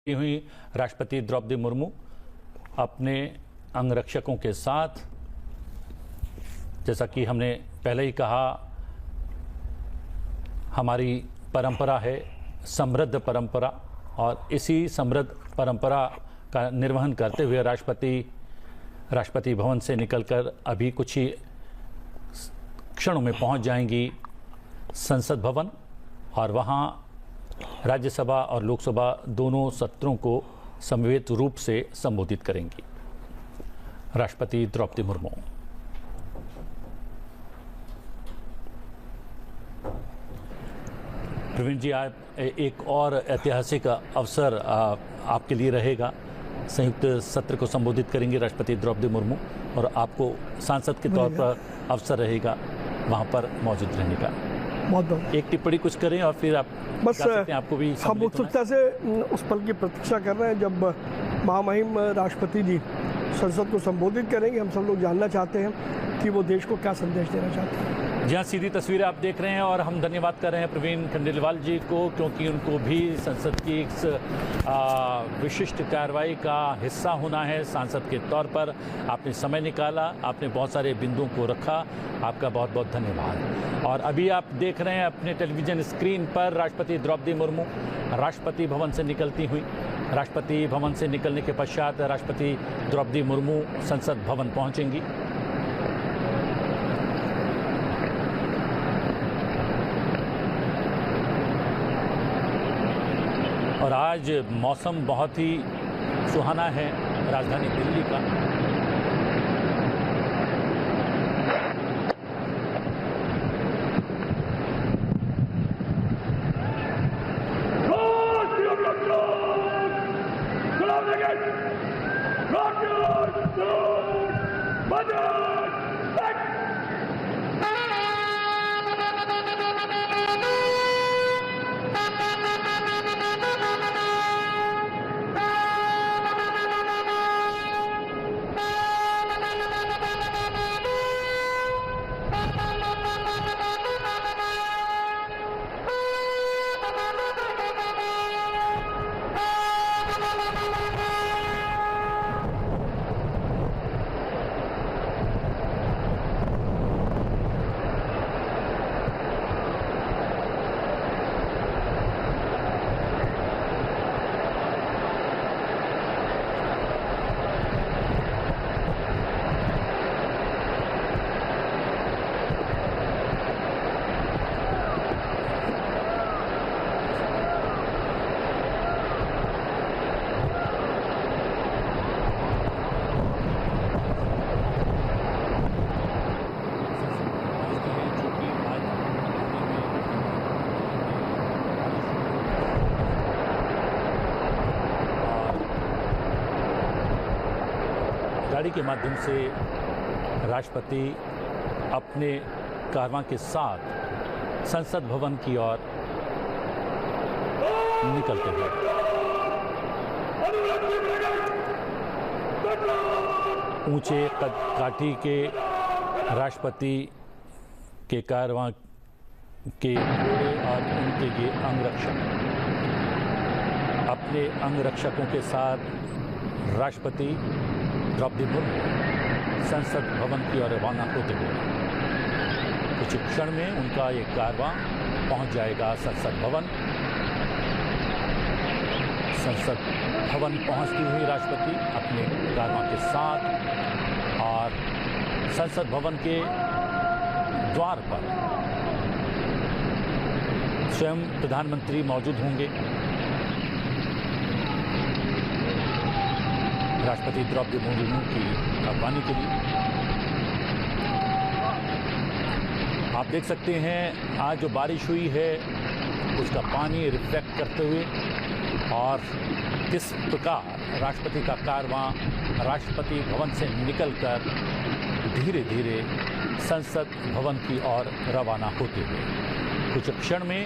हुई राष्ट्रपति द्रौपदी मुर्मू अपने अंगरक्षकों के साथ, जैसा कि हमने पहले ही कहा, हमारी परंपरा है समृद्ध परंपरा, और इसी समृद्ध परंपरा का निर्वहन करते हुए राष्ट्रपति भवन से निकलकर अभी कुछ ही क्षणों में पहुंच जाएंगी संसद भवन, और वहां राज्यसभा और लोकसभा दोनों सत्रों को समवेत रूप से संबोधित करेंगी राष्ट्रपति द्रौपदी मुर्मू। प्रवीण जी, आप एक और ऐतिहासिक अवसर आपके लिए रहेगा। संयुक्त सत्र को संबोधित करेंगे राष्ट्रपति द्रौपदी मुर्मू, और आपको सांसद के तौर पर अवसर रहेगा वहां पर मौजूद रहने का। बहुत एक टिप्पणी कुछ करें और फिर आप बस आपको भी हम उत्सुकता से उस पल की प्रतीक्षा कर रहे हैं जब महामहिम राष्ट्रपति जी संसद को संबोधित करेंगे। हम सब लोग जानना चाहते हैं कि वो देश को क्या संदेश देना चाहते हैं। जी हाँ, सीधी तस्वीरें आप देख रहे हैं, और हम धन्यवाद कर रहे हैं प्रवीण खंडेलवाल जी को, क्योंकि उनको भी संसद की इस विशिष्ट कार्रवाई का हिस्सा होना है। सांसद के तौर पर आपने समय निकाला, आपने बहुत सारे बिंदुओं को रखा, आपका बहुत बहुत धन्यवाद। और अभी आप देख रहे हैं अपने टेलीविजन स्क्रीन पर राष्ट्रपति द्रौपदी मुर्मू राष्ट्रपति भवन से निकलती हुई। राष्ट्रपति भवन से निकलने के पश्चात राष्ट्रपति द्रौपदी मुर्मू संसद भवन पहुंचेंगी। और आज मौसम बहुत ही सुहाना है राजधानी दिल्ली का। गाड़ी के माध्यम से राष्ट्रपति अपने कारवां के साथ संसद भवन की ओर निकलते हुए। ऊंचे कद काठी के राष्ट्रपति के कारवां के घोड़े और उनके ये अंगरक्षक अपने अंगरक्षकों के साथ राष्ट्रपति द्रौपदी मुर्मू संसद भवन की ओर रवाना होते हुए कुछ क्षण में उनका ये कारवां पहुंच जाएगा संसद भवन। संसद भवन पहुंचती हुई राष्ट्रपति अपने कारवां के साथ, और संसद भवन के द्वार पर स्वयं प्रधानमंत्री मौजूद होंगे। राष्ट्रपति द्रौपदी मुर्मू की अगवानी के लिए आप देख सकते हैं आज जो बारिश हुई है उसका पानी रिफ्लेक्ट करते हुए, और किस प्रकार राष्ट्रपति का कारवां राष्ट्रपति भवन से निकलकर धीरे धीरे संसद भवन की ओर रवाना होते हुए कुछ क्षण में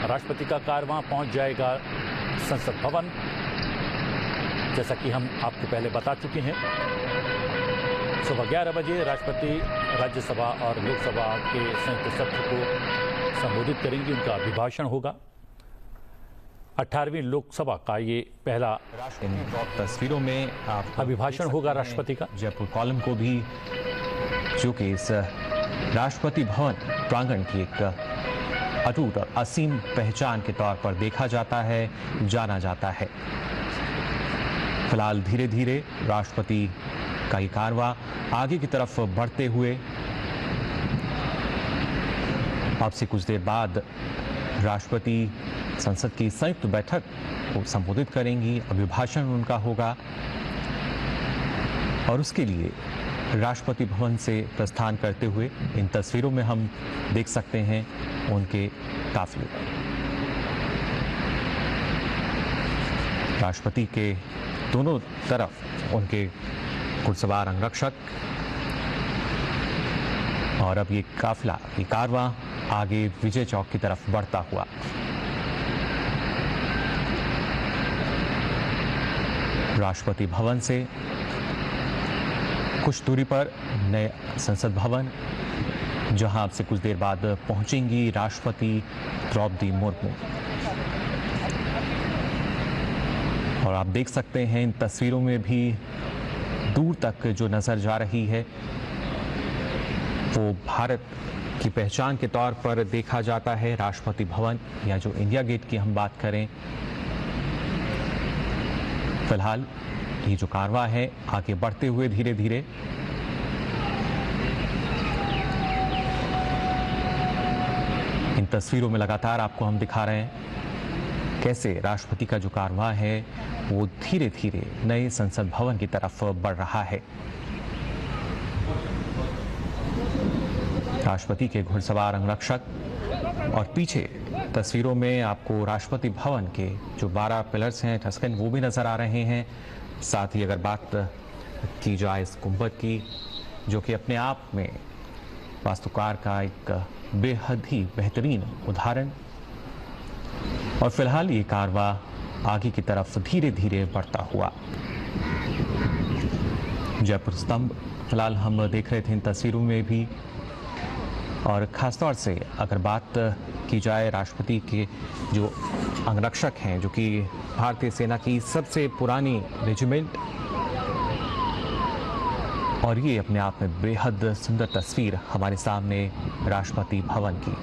राष्ट्रपति का कारवां पहुंच जाएगा संसद भवन। जैसा कि हम आपको पहले बता चुके हैं, सुबह 11 बजे राष्ट्रपति राज्यसभा और लोकसभा के संयुक्त सत्र को संबोधित करेंगे, उनका अभिभाषण होगा। 18वीं लोकसभा का ये पहला इन तस्वीरों में आप अभिभाषण होगा राष्ट्रपति का। जयपुर कॉलम को भी जो कि इस राष्ट्रपति भवन प्रांगण की एक अटूट और असीम पहचान के तौर पर देखा जाता है, जाना जाता है। फिलहाल धीरे धीरे राष्ट्रपति का ये कारवां आगे की तरफ बढ़ते हुए अब से कुछ देर बाद राष्ट्रपति संसद की संयुक्त बैठक को संबोधित करेंगी, अभिभाषण उनका होगा और उसके लिए राष्ट्रपति भवन से प्रस्थान करते हुए इन तस्वीरों में हम देख सकते हैं उनके काफिले। राष्ट्रपति के दोनों तरफ उनके घुड़सवार अंगरक्षक और अब ये काफिला, ये कारवां आगे विजय चौक की तरफ बढ़ता हुआ। राष्ट्रपति भवन से कुछ दूरी पर नए संसद भवन, जहां अब से कुछ देर बाद पहुंचेंगी राष्ट्रपति द्रौपदी मुर्मू। और आप देख सकते हैं इन तस्वीरों में भी दूर तक जो नजर जा रही है वो भारत की पहचान के तौर पर देखा जाता है। राष्ट्रपति भवन या जो इंडिया गेट की हम बात करें, फिलहाल ये जो कारवां है आगे बढ़ते हुए धीरे धीरे इन तस्वीरों में लगातार आपको हम दिखा रहे हैं कैसे राष्ट्रपति का जो कारवां है वो धीरे धीरे नए संसद भवन की तरफ बढ़ रहा है। राष्ट्रपति के घुड़सवार अंगरक्षक और पीछे तस्वीरों में आपको राष्ट्रपति भवन के जो 12 पिलर्स हैं टस्कन, वो भी नजर आ रहे हैं। साथ ही अगर बात की जाए इस गुंबद की, जो कि अपने आप में वास्तुकार का एक बेहद ही बेहतरीन उदाहरण। और फिलहाल ये कारवां आगे की तरफ धीरे धीरे बढ़ता हुआ। जयपुर स्तंभ फिलहाल हम देख रहे थे इन तस्वीरों में भी। और खासतौर से अगर बात की जाए राष्ट्रपति के जो अंगरक्षक हैं, जो कि भारतीय सेना की सबसे पुरानी रेजिमेंट, और ये अपने आप में बेहद सुंदर तस्वीर हमारे सामने राष्ट्रपति भवन की,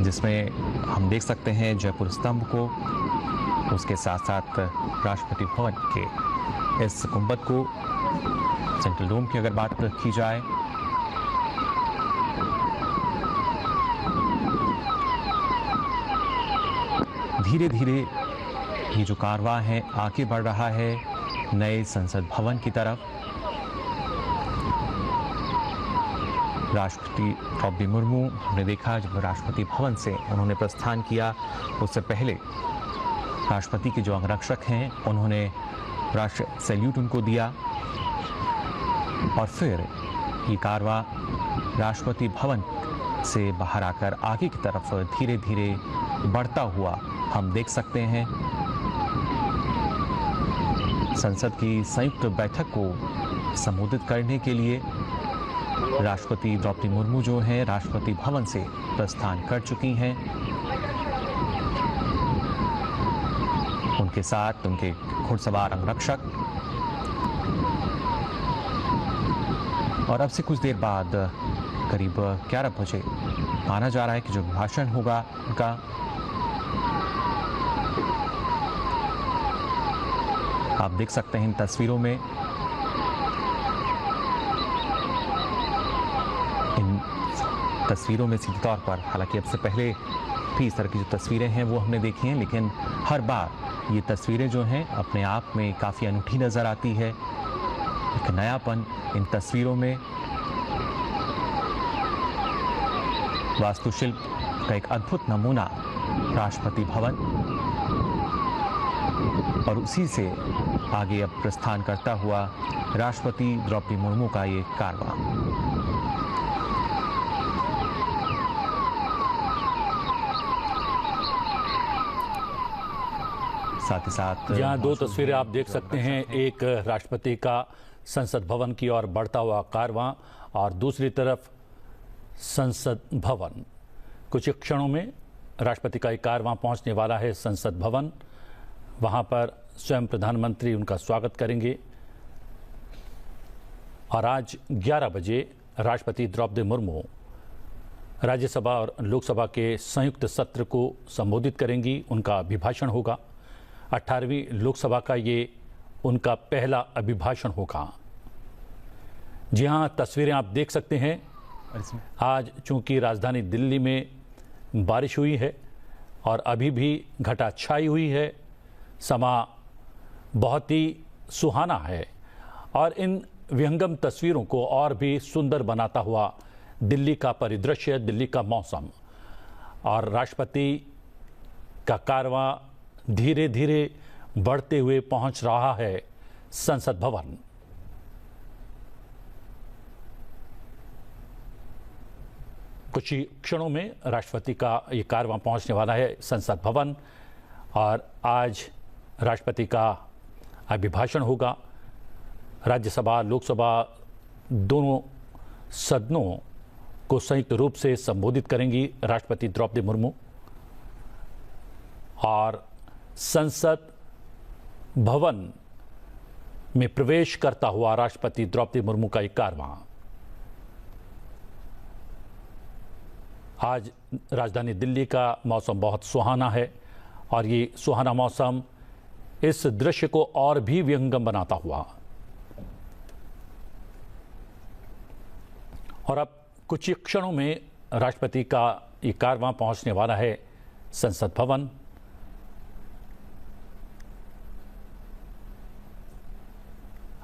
जिसमें हम देख सकते हैं जयपुर स्तंभ को, उसके साथ साथ राष्ट्रपति भवन के इस गुंबद को, सेंट्रल डोम की अगर बात की जाए। धीरे धीरे ये जो कारवां है आगे बढ़ रहा है नए संसद भवन की तरफ। राष्ट्रपति द्रौपदी मुर्मू, हमने देखा जब राष्ट्रपति भवन से उन्होंने प्रस्थान किया, उससे पहले राष्ट्रपति के जो अंगरक्षक हैं उन्होंने राष्ट्र सैल्यूट उनको दिया। और फिर ये कारवां राष्ट्रपति भवन से बाहर आकर आगे की तरफ धीरे धीरे बढ़ता हुआ हम देख सकते हैं। संसद की संयुक्त बैठक को संबोधित करने के लिए राष्ट्रपति द्रौपदी मुर्मू जो हैं राष्ट्रपति भवन से प्रस्थान कर चुकी हैं। उनके साथ उनके घुड़सवार अंगरक्षक। और अब से कुछ देर बाद करीब 11 बजे माना जा रहा है कि जो भाषण होगा उनका, आप देख सकते हैं इन तस्वीरों में, इन तस्वीरों में सीधे तौर पर, हालांकि अब से पहले भी इस तरह की जो तस्वीरें हैं वो हमने देखी हैं, लेकिन हर बार ये तस्वीरें जो हैं अपने आप में काफ़ी अनूठी नज़र आती है। एक नयापन इन तस्वीरों में, वास्तुशिल्प का एक अद्भुत नमूना राष्ट्रपति भवन, और उसी से आगे अब प्रस्थान करता हुआ राष्ट्रपति द्रौपदी मुर्मू का ये कारवां। साथ ही साथ यहाँ दो तस्वीरें आप देख सकते हैं, एक राष्ट्रपति का संसद भवन की ओर बढ़ता हुआ कारवां और दूसरी तरफ संसद भवन। कुछ क्षणों में राष्ट्रपति का एक कारवां पहुंचने वाला है संसद भवन। वहां पर स्वयं प्रधानमंत्री उनका स्वागत करेंगे और आज 11 बजे राष्ट्रपति द्रौपदी मुर्मू राज्यसभा और लोकसभा के संयुक्त सत्र को संबोधित करेंगी। उनका अभिभाषण होगा। 18वीं लोकसभा का ये उनका पहला अभिभाषण होगा। जी हां, तस्वीरें आप देख सकते हैं। आज चूंकि राजधानी दिल्ली में बारिश हुई है और अभी भी घटा छाई हुई है, समा बहुत ही सुहाना है और इन विहंगम तस्वीरों को और भी सुंदर बनाता हुआ दिल्ली का परिदृश्य, दिल्ली का मौसम और राष्ट्रपति का कारवां धीरे धीरे बढ़ते हुए पहुंच रहा है संसद भवन। कुछ ही क्षणों में राष्ट्रपति का ये कारवां पहुंचने वाला है संसद भवन और आज राष्ट्रपति का अभिभाषण होगा। राज्यसभा लोकसभा दोनों सदनों को संयुक्त रूप से संबोधित करेंगी राष्ट्रपति द्रौपदी मुर्मू और संसद भवन में प्रवेश करता हुआ राष्ट्रपति द्रौपदी मुर्मू का एक कारवां। आज राजधानी दिल्ली का मौसम बहुत सुहाना है और ये सुहाना मौसम इस दृश्य को और भी विहंगम बनाता हुआ। और अब कुछ ही क्षणों में राष्ट्रपति का ये कारवां पहुंचने वाला है संसद भवन।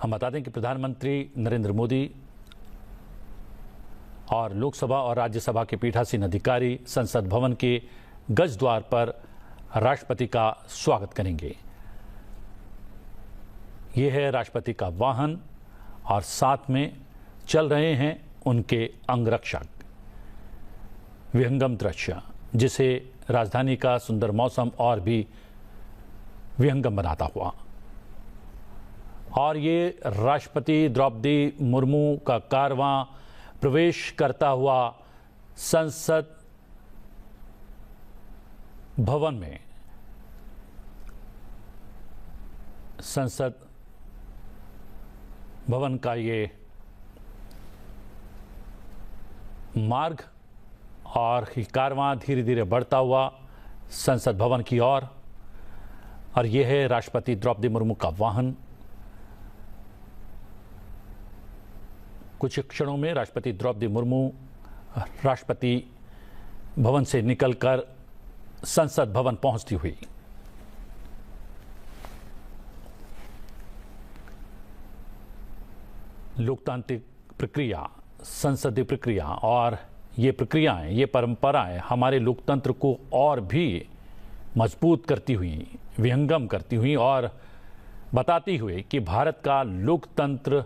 हम बता दें कि प्रधानमंत्री नरेंद्र मोदी और लोकसभा और राज्यसभा के पीठासीन अधिकारी संसद भवन के गज द्वार पर राष्ट्रपति का स्वागत करेंगे। ये है राष्ट्रपति का वाहन और साथ में चल रहे हैं उनके अंगरक्षक। विहंगम दृश्य जिसे राजधानी का सुंदर मौसम और भी विहंगम बनाता हुआ। और ये राष्ट्रपति द्रौपदी मुर्मू का कारवां प्रवेश करता हुआ संसद भवन में, संसद भवन का ये मार्ग और कारवां धीरे धीरे बढ़ता हुआ संसद भवन की ओर। और यह है राष्ट्रपति द्रौपदी मुर्मू का वाहन। कुछ क्षणों में राष्ट्रपति द्रौपदी मुर्मू राष्ट्रपति भवन से निकलकर संसद भवन पहुंचती हुई। लोकतांत्रिक प्रक्रिया, संसदीय प्रक्रिया और ये प्रक्रियाएं, ये परंपराएं हमारे लोकतंत्र को और भी मजबूत करती हुई, विहंगम करती हुई और बताती हुई कि भारत का लोकतंत्र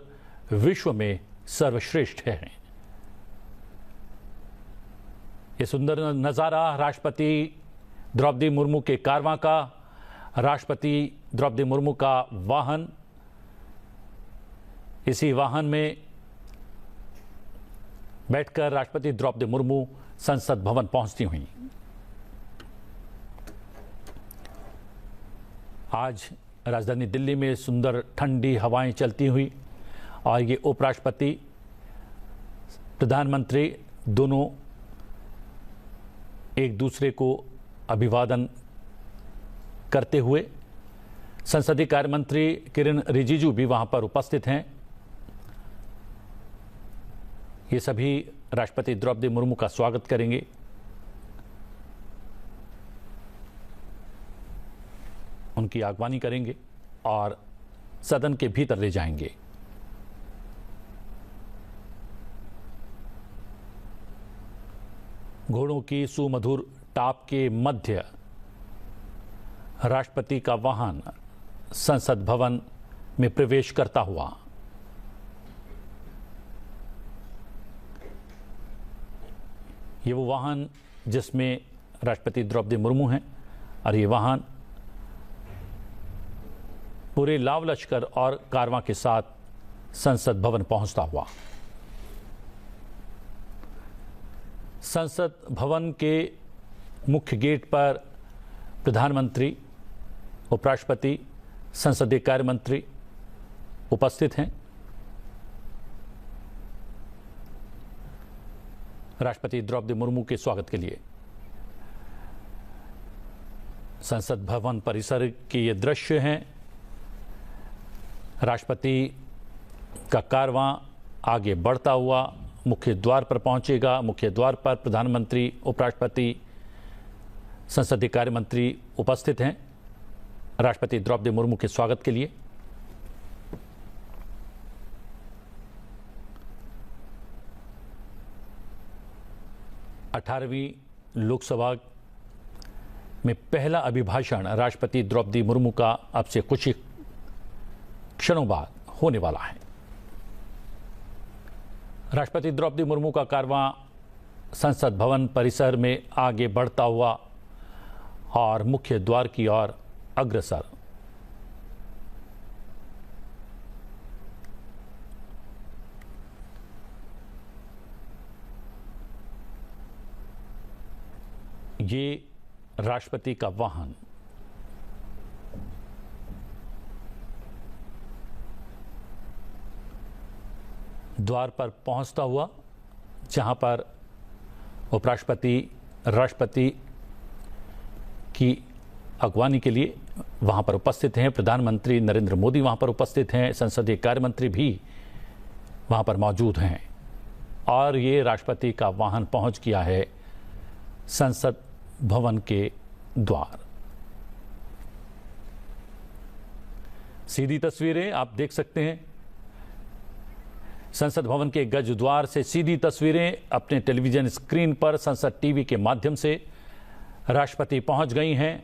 विश्व में सर्वश्रेष्ठ है। ये सुंदर नज़ारा राष्ट्रपति द्रौपदी मुर्मू के कारवां का, राष्ट्रपति द्रौपदी मुर्मू का वाहन, इसी वाहन में बैठकर राष्ट्रपति द्रौपदी मुर्मू संसद भवन पहुंचती हुई। आज राजधानी दिल्ली में सुंदर ठंडी हवाएं चलती हुई और ये उपराष्ट्रपति, प्रधानमंत्री दोनों एक दूसरे को अभिवादन करते हुए, संसदीय कार्य मंत्री किरेन रिजिजू भी वहां पर उपस्थित हैं। ये सभी राष्ट्रपति द्रौपदी मुर्मू का स्वागत करेंगे। उनकी आगवानी करेंगे और सदन के भीतर ले जाएंगे। घोड़ों की सुमधुर टाप के मध्य राष्ट्रपति का वाहन संसद भवन में प्रवेश करता हुआ। ये वो वाहन जिसमें राष्ट्रपति द्रौपदी मुर्मू हैं और ये वाहन पूरे लाव लश्कर और कारवां के साथ संसद भवन पहुंचता हुआ। संसद भवन के मुख्य गेट पर प्रधानमंत्री, उपराष्ट्रपति, संसदीय कार्य मंत्री उपस्थित हैं। राष्ट्रपति द्रौपदी मुर्मू के स्वागत के लिए संसद भवन परिसर के ये दृश्य हैं। राष्ट्रपति का कारवां आगे बढ़ता हुआ मुख्य द्वार पर पहुंचेगा। मुख्य द्वार पर प्रधानमंत्री, उपराष्ट्रपति, संसदीय कार्य मंत्री उपस्थित हैं राष्ट्रपति द्रौपदी मुर्मू के स्वागत के लिए। अठारहवीं लोकसभा में पहला अभिभाषण राष्ट्रपति द्रौपदी मुर्मू का अब से कुछ ही क्षणों बाद होने वाला है। राष्ट्रपति द्रौपदी मुर्मू का कारवां संसद भवन परिसर में आगे बढ़ता हुआ और मुख्य द्वार की ओर अग्रसर। ये राष्ट्रपति का वाहन द्वार पर पहुंचता हुआ, जहां पर उपराष्ट्रपति, राष्ट्रपति की अगवानी के लिए वहां पर उपस्थित हैं। प्रधानमंत्री नरेंद्र मोदी वहां पर उपस्थित हैं। संसदीय कार्य मंत्री भी वहां पर मौजूद हैं और ये राष्ट्रपति का वाहन पहुंच गया है संसद भवन के द्वार। सीधी तस्वीरें आप देख सकते हैं। संसद भवन के गज द्वार से सीधी तस्वीरें अपने टेलीविजन स्क्रीन पर संसद टीवी के माध्यम से राष्ट्रपति पहुंच गई हैं।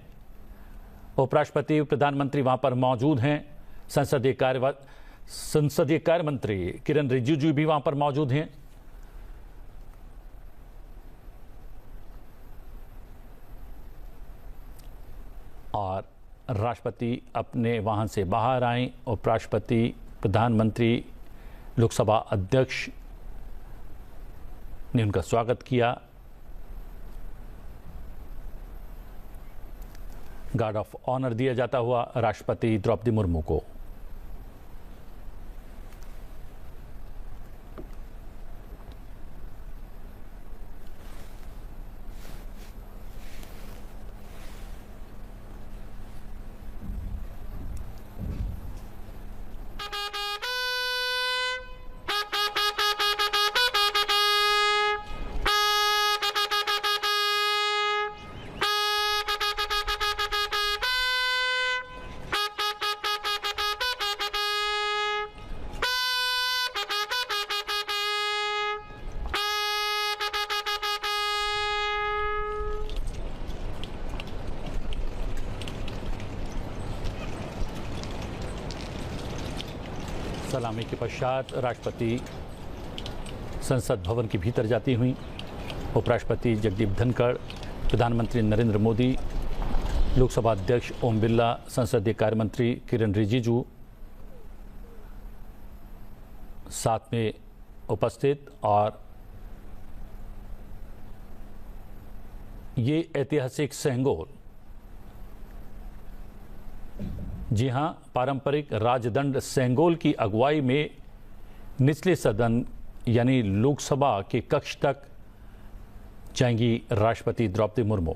उपराष्ट्रपति, प्रधानमंत्री वहां पर मौजूद हैं। संसदीय कार्य मंत्री किरण रिजिजू भी वहां पर मौजूद हैं। और राष्ट्रपति अपने वाहन से बाहर आए। उपराष्ट्रपति, प्रधानमंत्री, लोकसभा अध्यक्ष ने उनका स्वागत किया। गार्ड ऑफ ऑनर दिया जाता हुआ राष्ट्रपति द्रौपदी मुर्मू को। सलामी के पश्चात राष्ट्रपति संसद भवन के भीतर जाती हुई उपराष्ट्रपति जगदीप धनखड़, प्रधानमंत्री नरेंद्र मोदी, लोकसभा अध्यक्ष ओम बिरला, संसदीय कार्य मंत्री किरण रिजिजू साथ में उपस्थित। और ये ऐतिहासिक सेंगोल, जी हां, पारंपरिक राजदंड सेंगोल की अगुवाई में निचले सदन यानी लोकसभा के कक्ष तक जाएंगी राष्ट्रपति द्रौपदी मुर्मू।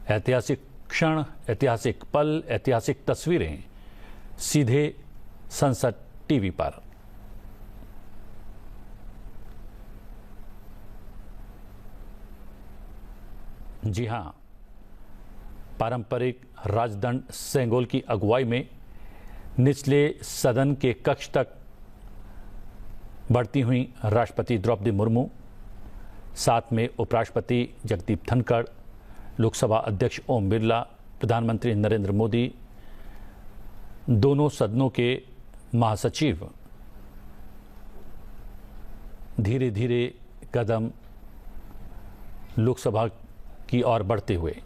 ऐतिहासिक क्षण, ऐतिहासिक पल, ऐतिहासिक तस्वीरें सीधे संसद टीवी पर। जी हां, पारंपरिक राजदंड सेंगोल की अगुवाई में निचले सदन के कक्ष तक बढ़ती हुई राष्ट्रपति द्रौपदी मुर्मू, साथ में उपराष्ट्रपति जगदीप धनखड़, लोकसभा अध्यक्ष ओम बिरला, प्रधानमंत्री नरेंद्र मोदी, दोनों सदनों के महासचिव धीरे धीरे कदम लोकसभा की ओर बढ़ते हुए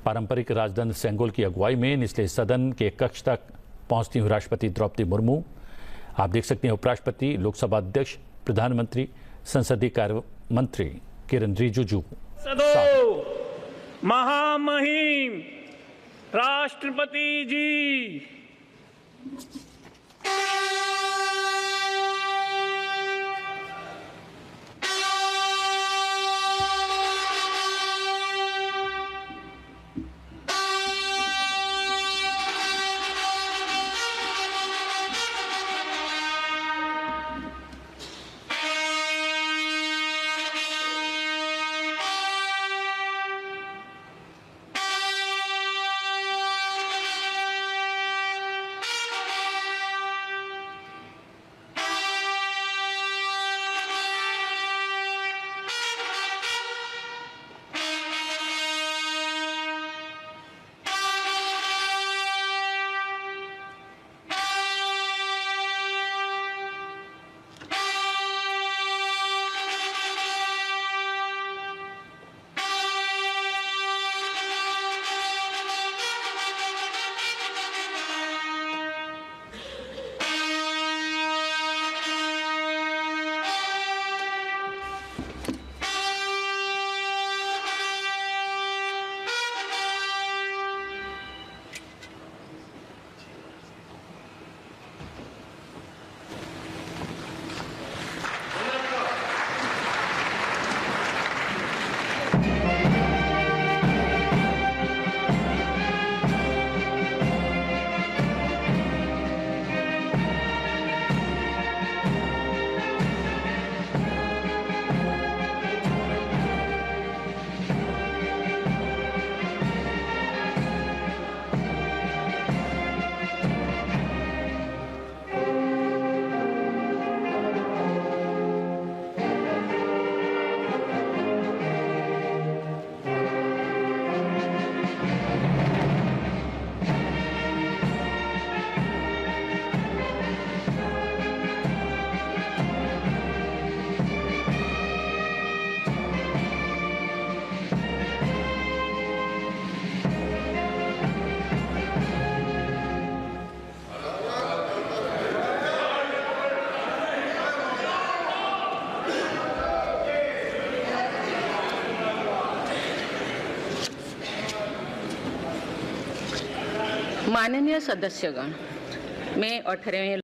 पारंपरिक राजदंड सेंगोल की अगुवाई में निचले सदन के कक्ष तक पहुंचती हुई राष्ट्रपति द्रौपदी मुर्मू। आप देख सकते हैं उपराष्ट्रपति, लोकसभा अध्यक्ष, प्रधानमंत्री, संसदीय कार्य मंत्री किरण रिजिजू। सदो महामहिम राष्ट्रपति जी, माननीय सदस्यगण, मैं 18वें